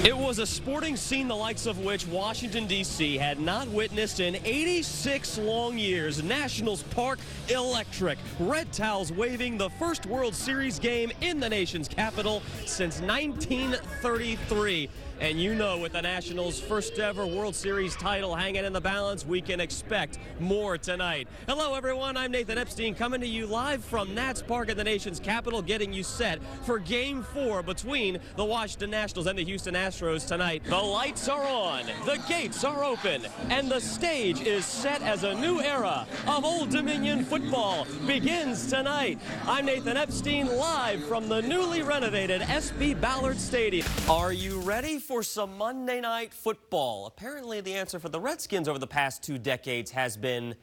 It was a sporting scene the likes of which Washington, D.C. had not witnessed in 86 long years. Nationals Park electric. Red towels waving, the first World Series game in the nation's capital since 1933. And you know, with the Nationals' first ever World Series title hanging in the balance, we can expect more tonight. Hello, everyone. I'm Nathan Epstein, coming to you live from Nats Park in the nation's capital, getting you set for Game 4 between the Washington Nationals and the Houston Astros tonight. The lights are on, the gates are open, and the stage is set as a new era of Old Dominion football begins tonight. I'm Nathan Epstein, live from the newly renovated SB Ballard Stadium. Are you ready for some Monday Night Football? Apparently the answer for the Redskins over the past 2 decades has been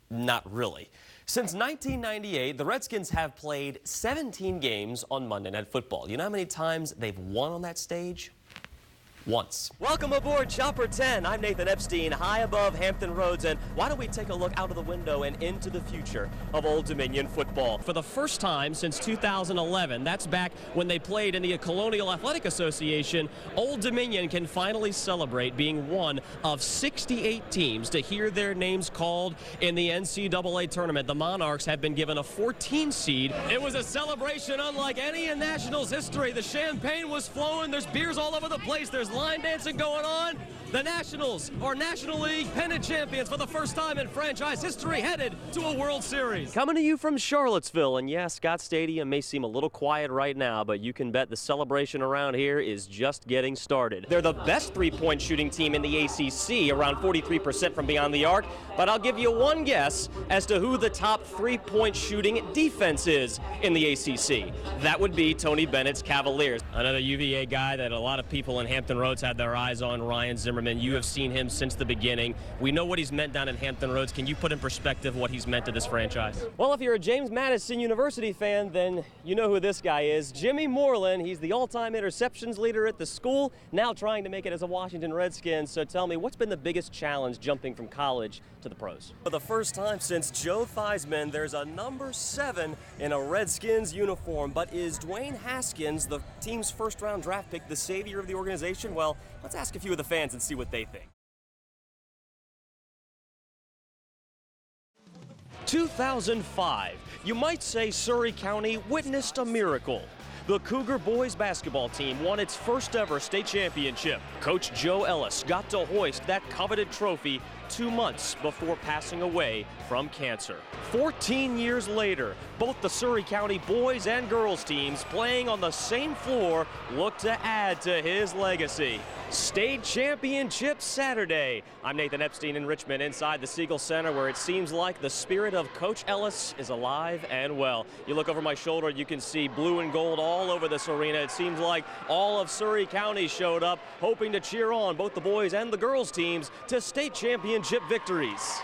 not really. Since 1998, the Redskins have played 17 games on Monday Night Football. You know how many times they've won on that stage? Once. Welcome aboard Chopper 10. I'm Nathan Epstein, high above Hampton Roads, and why don't we take a look out of the window and into the future of Old Dominion football. For the first time since 2011, that's back when they played in the Colonial Athletic Association, Old Dominion can finally celebrate being one of 68 teams to hear their names called in the NCAA tournament. The Monarchs have been given a 14 seed. It was a celebration unlike any in Nationals history. The champagne was flowing, there's beers all over the place, there's line dancing going on. The Nationals are National League pennant champions for the first time in franchise history, headed to a World Series. Coming to you from Charlottesville, and yeah, Scott Stadium may seem a little quiet right now, but you can bet the celebration around here is just getting started. They're the best three-point shooting team in the ACC, around 43% from beyond the arc, but I'll give you one guess as to who the top three-point shooting defense is in the ACC. That would be Tony Bennett's Cavaliers. Another UVA guy that a lot of people in Hampton Roads had their eyes on, Ryan Zimmerman. You have seen him since the beginning. We know what he's meant down in Hampton Roads. Can you put in perspective what he's meant to this franchise? Well, if you're a James Madison University fan, then you know who this guy is. Jimmy Moreland. He's the all-time interceptions leader at the school, now trying to make it as a Washington Redskin. So tell me, what's been the biggest challenge jumping from college to the pros? For the first time since Joe Theismann, there's a number 7 in a Redskins uniform. But is Dwayne Haskins, the team's first-round draft pick, the savior of the organization? Well, let's ask a few of the fans and see what they think. 2005. You might say Surry County witnessed a miracle. The Cougar boys basketball team won its first ever state championship. Coach Joe Ellis got to hoist that coveted trophy 2 months before passing away from cancer. 14 years later, both the Surry County boys and girls teams playing on the same floor look to add to his legacy. State championship Saturday. I'm Nathan Epstein in Richmond, inside the Siegel Center, where it seems like the spirit of Coach Ellis is alive and well. You look over my shoulder, you can see blue and gold all over this arena. It seems like all of Surry County showed up, hoping to cheer on both the boys and the girls teams to state championship victories.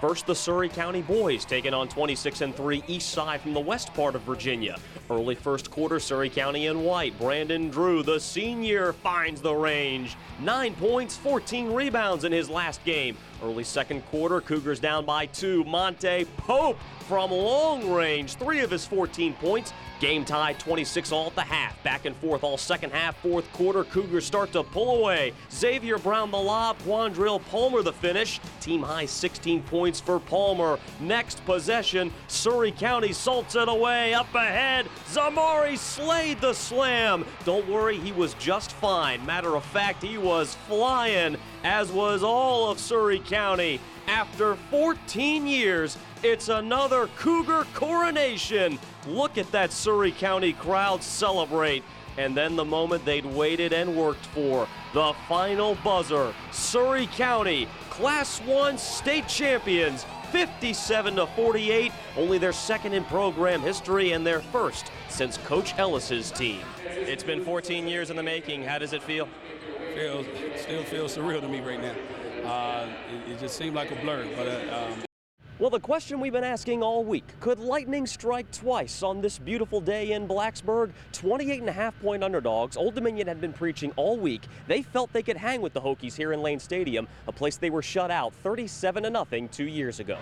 First, the Surry County boys taking on 26-3 East Side from the west part of Virginia. Early first quarter, Surry County in white. Brandon Drew, the senior, finds the range. 9 points, 14 rebounds in his last game. Early second quarter, Cougars down by 2. Monte Pope from long range, 3 of his 14 points. Game tied 26 all at the half. Back and forth all second half, fourth quarter. Cougars start to pull away. Xavier Brown the lob, Quandrell Palmer the finish. Team high 16 points for Palmer. Next possession, Surry County salts it away. Up ahead, Zamari slayed the slam. Don't worry, he was just fine. Matter of fact, he was flying, as was all of Surry County. After 14 years, it's another Cougar coronation. Look at that Surry County crowd celebrate. And then the moment they'd waited and worked for, the final buzzer. Surry County, Class 1 state champions, 57-48, only their second in program history and their first since Coach Ellis's team. It's been 14 years in the making. How does it feel? Still feels surreal to me right now. It just seemed like a blur, but Well, the question we've been asking all week, could lightning strike twice on this beautiful day in Blacksburg? 28.5-point underdogs. Old Dominion had been preaching all week. They felt they could hang with the Hokies here in Lane Stadium, a place they were shut out 37-0 2 years ago.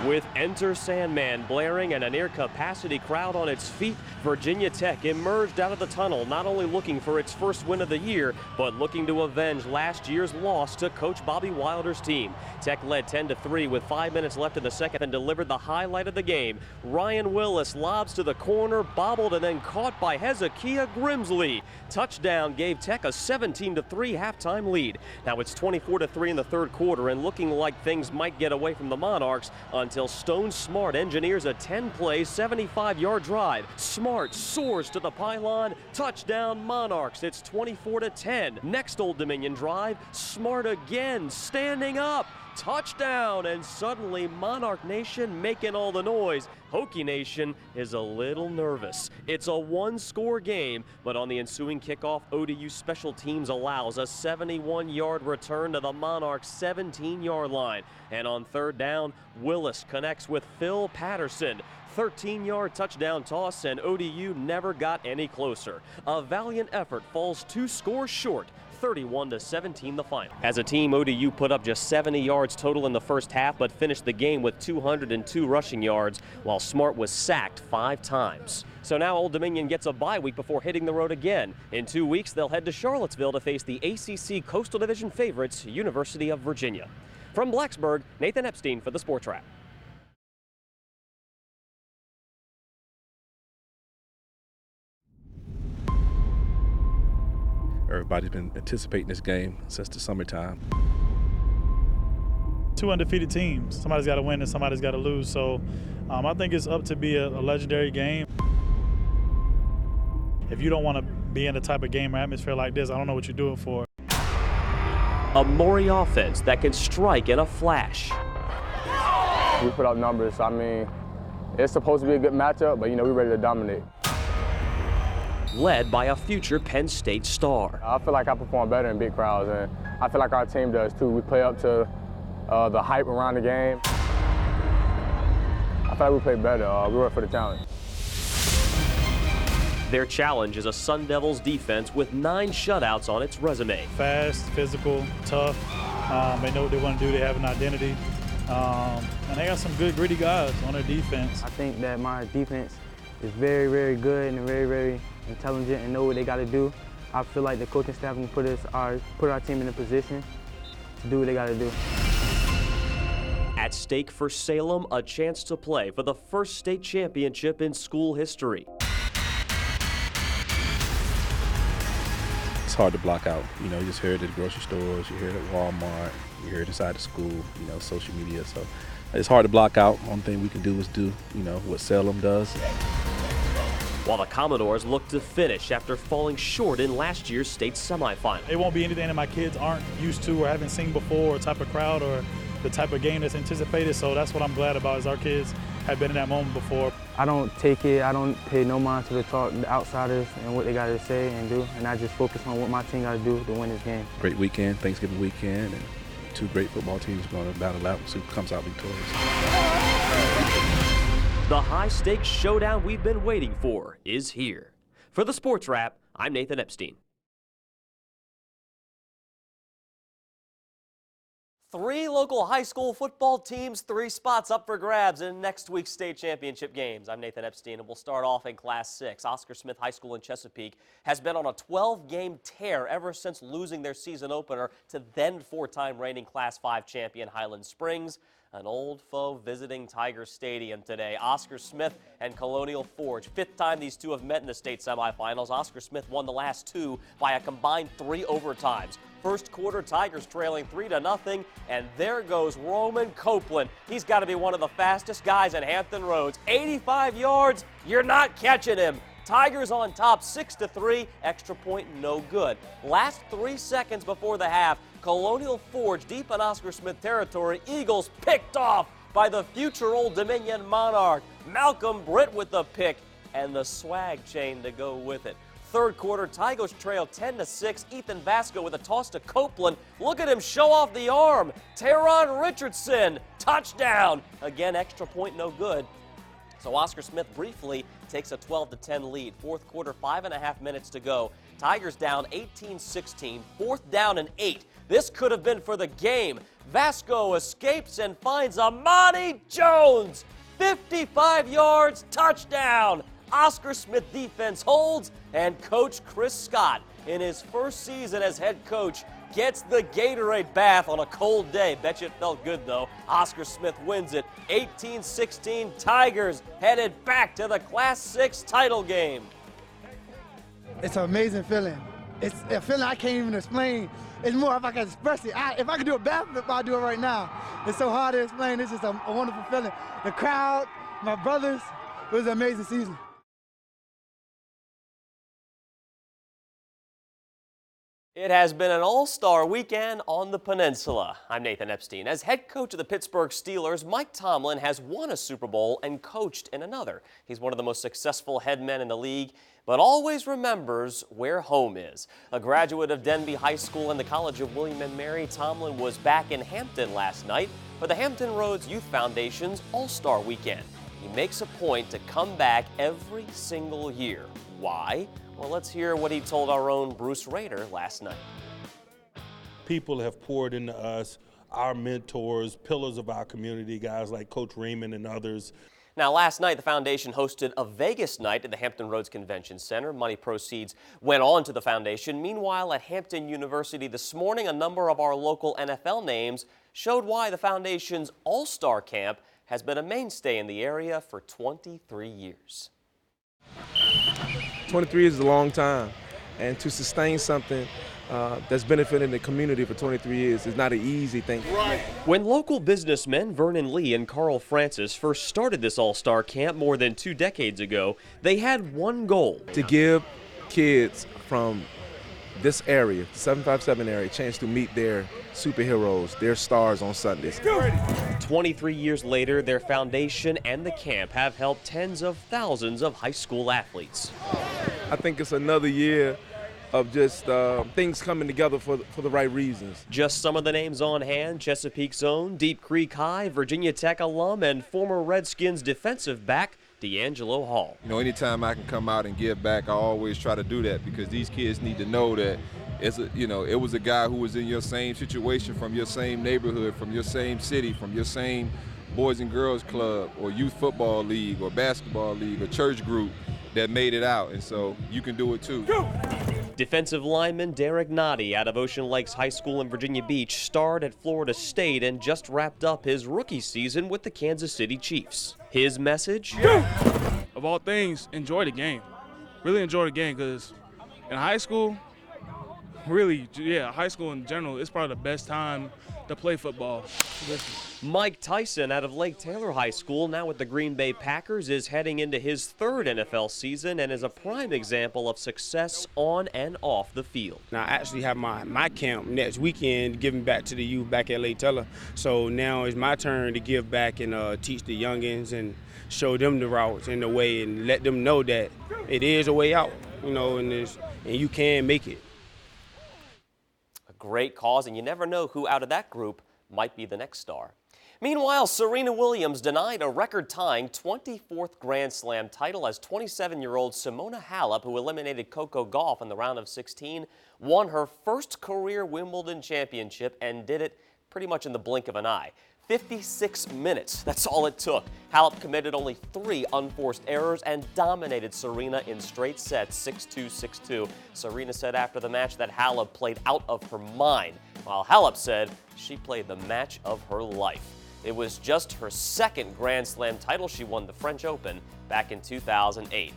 With Enter Sandman blaring and a near-capacity crowd on its feet, Virginia Tech emerged out of the tunnel not only looking for its first win of the year, but looking to avenge last year's loss to Coach Bobby Wilder's team. Tech led 10-3 with 5 minutes left in the second and delivered the highlight of the game. Ryan Willis lobs to the corner, bobbled and then caught by Hezekiah Grimsley. Touchdown gave Tech a 17-3 halftime lead. Now it's 24-3 in the third quarter and looking like things might get away from the Monarchs until Stone Smart engineers a 10-play, 75-yard drive. Smart soars to the pylon. Touchdown Monarchs. It's 24-10. Next Old Dominion drive. Smart again, standing up. Touchdown, and suddenly Monarch Nation making all the noise. Hokie Nation is a little nervous. It's a one-score game, but on the ensuing kickoff, ODU special teams allows a 71-yard return to the Monarchs' 17-yard line. And on third down, Willis connects with Phil Patterson. 13-yard touchdown toss, and ODU never got any closer. A valiant effort falls 2 scores short. 31-17 the final. As a team, ODU put up just 70 yards total in the first half, but finished the game with 202 rushing yards, while Smart was sacked 5 times. So now Old Dominion gets a bye week before hitting the road again. In 2 weeks, they'll head to Charlottesville to face the ACC Coastal Division favorites, University of Virginia. From Blacksburg, Nathan Epstein for the Sports Wrap. Everybody's been anticipating this game since the summertime. 2 undefeated teams. Somebody's got to win and somebody's got to lose. So I think it's up to be a legendary game. If you don't want to be in a type of game or atmosphere like this, I don't know what you do it for. A Maury offense that can strike in a flash. We put up numbers. I mean, it's supposed to be a good matchup, but, we're ready to dominate. Led by a future Penn State star. I feel like I perform better in big crowds, and I feel like our team does too. We play up to the hype around the game. I feel like we play better. We work for the challenge. Their challenge is a Sun Devils defense with 9 shutouts on its resume. Fast, physical, tough. They know what they want to do. They have an identity. And they got some good, gritty guys on their defense. I think that my defense is very, very good and very, very intelligent and know what they got to do. I feel like the coaching staff can put our team in a position to do what they got to do. At stake for Salem, a chance to play for the first state championship in school history. It's hard to block out. You just hear it at the grocery stores, you hear it at Walmart, you hear it inside the school, social media. So it's hard to block out. Only thing we can do is do, what Salem does. While the Commodores look to finish after falling short in last year's state semifinal. It won't be anything that my kids aren't used to or haven't seen before, or type of crowd or the type of game that's anticipated. So that's what I'm glad about, is our kids have been in that moment before. I don't take it, I don't pay no mind to the outsiders and what they got to say and do, and I just focus on what my team got to do to win this game. Great weekend, Thanksgiving weekend, and 2 great football teams going to battle out and see who comes out victorious. The high-stakes showdown we've been waiting for is here. For the Sports Wrap, I'm Nathan Epstein. 3 local high school football teams, 3 spots up for grabs in next week's state championship games. I'm Nathan Epstein, and we'll start off in Class 6. Oscar Smith High School in Chesapeake has been on a 12-game tear ever since losing their season opener to then 4-time reigning Class 5 champion Highland Springs. An old foe visiting Tiger Stadium today. Oscar Smith and Colonial Forge. 5th time these two have met in the state semifinals. Oscar Smith won the last 2 by a combined 3 overtimes. First quarter, Tigers trailing 3-0, and there goes Roman Copeland. He's got to be one of the fastest guys in Hampton Roads. 85 yards, you're not catching him. Tigers on top 6-3, extra point no good. Last 3 seconds before the half, Colonial Forge deep in Oscar Smith territory. Eagles picked off by the future Old Dominion Monarch. Malcolm Britt with the pick and the swag chain to go with it. Third quarter, Tigers trail 10-6. Ethan Vasco with a toss to Copeland. Look at him show off the arm. Teron Richardson, touchdown. Again, extra point no good. So Oscar Smith briefly takes a 12-10 lead. Fourth quarter, 5.5 minutes to go. Tigers down 18-16, 4th down and 8. This could have been for the game. Vasco escapes and finds Amani Jones. 55 yards, touchdown. Oscar Smith defense holds, and Coach Chris Scott, in his first season as head coach, gets the Gatorade bath on a cold day. Bet you it felt good, though. Oscar Smith wins it. 18-16, Tigers headed back to the Class 6 title game. It's an amazing feeling. It's a feeling I can't even explain. It's more if I can express it. If I could do a backflip, I'll do it right now. It's so hard to explain. It's just a wonderful feeling. The crowd, my brothers, it was an amazing season. It has been an all-star weekend on the peninsula. I'm Nathan Epstein. As head coach of the Pittsburgh Steelers, Mike Tomlin has won a Super Bowl and coached in another. He's one of the most successful head men in the league, but always remembers where home is. A graduate of Denby High School and the College of William & Mary, Tomlin was back in Hampton last night for the Hampton Roads Youth Foundation's All-Star Weekend. He makes a point to come back every single year. Why? Well, let's hear what he told our own Bruce Rader last night. People have poured into us, our mentors, pillars of our community, guys like Coach Raymond and others. Now, last night, the foundation hosted a Vegas night at the Hampton Roads Convention Center. Money proceeds went on to the foundation. Meanwhile, at Hampton University this morning, a number of our local NFL names showed why the foundation's All-Star Camp has been a mainstay in the area for 23 years. 23 is a long time, and to sustain something that's benefiting the community for 23 years is not an easy thing. Right. When local businessmen Vernon Lee and Carl Francis first started this All-Star Camp more than 2 decades ago, they had one goal: to give kids from this area, the 757 area, a chance to meet their superheroes, their stars on Sundays. 23 years later, their foundation and the camp have helped tens of thousands of high school athletes. I think it's another year of just things coming together for the right reasons. Just some of the names on hand: Chesapeake's own Deep Creek High, Virginia Tech alum, and former Redskins defensive back D'Angelo Hall. You know, anytime I can come out and give back, I always try to do that, because these kids need to know that it was a guy who was in your same situation, from your same neighborhood, from your same city, from your same Boys and Girls Club or youth football league or basketball league or church group that made it out, and so you can do it too. Defensive lineman Derek Noddy out of Ocean Lakes High School in Virginia Beach starred at Florida State and just wrapped up his rookie season with the Kansas City Chiefs. His message? Of all things, enjoy the game. Really enjoy the game, because in high school, high school in general, it's probably the best time to play football. Mike Tyson out of Lake Taylor High School, now with the Green Bay Packers, is heading into his 3rd NFL season and is a prime example of success on and off the field. Now, I actually have my camp next weekend, giving back to the youth back at Lake Taylor. So now it's my turn to give back and teach the youngins and show them the routes and the way, and let them know that it is a way out, and you can make it. Great cause, and you never know who out of that group might be the next star. Meanwhile, Serena Williams denied a record-tying 24th Grand Slam title as 27-year-old Simona Halep, who eliminated Coco Gauff in the round of 16, won her first career Wimbledon championship and did it pretty much in the blink of an eye. 56 minutes, that's all it took. Halep committed only 3 unforced errors and dominated Serena in straight sets, 6-2, 6-2. Serena said after the match that Halep played out of her mind, while Halep said she played the match of her life. It was just her 2nd Grand Slam title. She won the French Open back in 2008.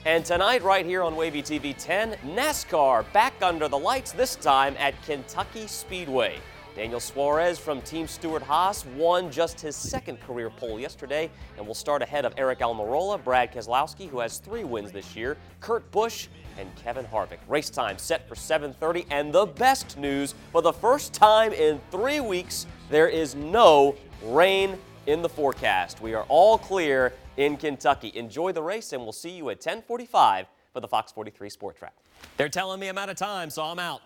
And tonight, right here on Wavy TV 10, NASCAR back under the lights, this time at Kentucky Speedway. Daniel Suarez from Team Stewart-Haas won just his 2nd career pole yesterday and will start ahead of Eric Almirola, Brad Keselowski, who has 3 wins this year, Kurt Busch, and Kevin Harvick. Race time set for 7:30, and the best news, for the first time in 3 weeks, there is no rain in the forecast. We are all clear in Kentucky. Enjoy the race, and we'll see you at 10:45 for the Fox 43 Sport Track. They're telling me I'm out of time, so I'm out.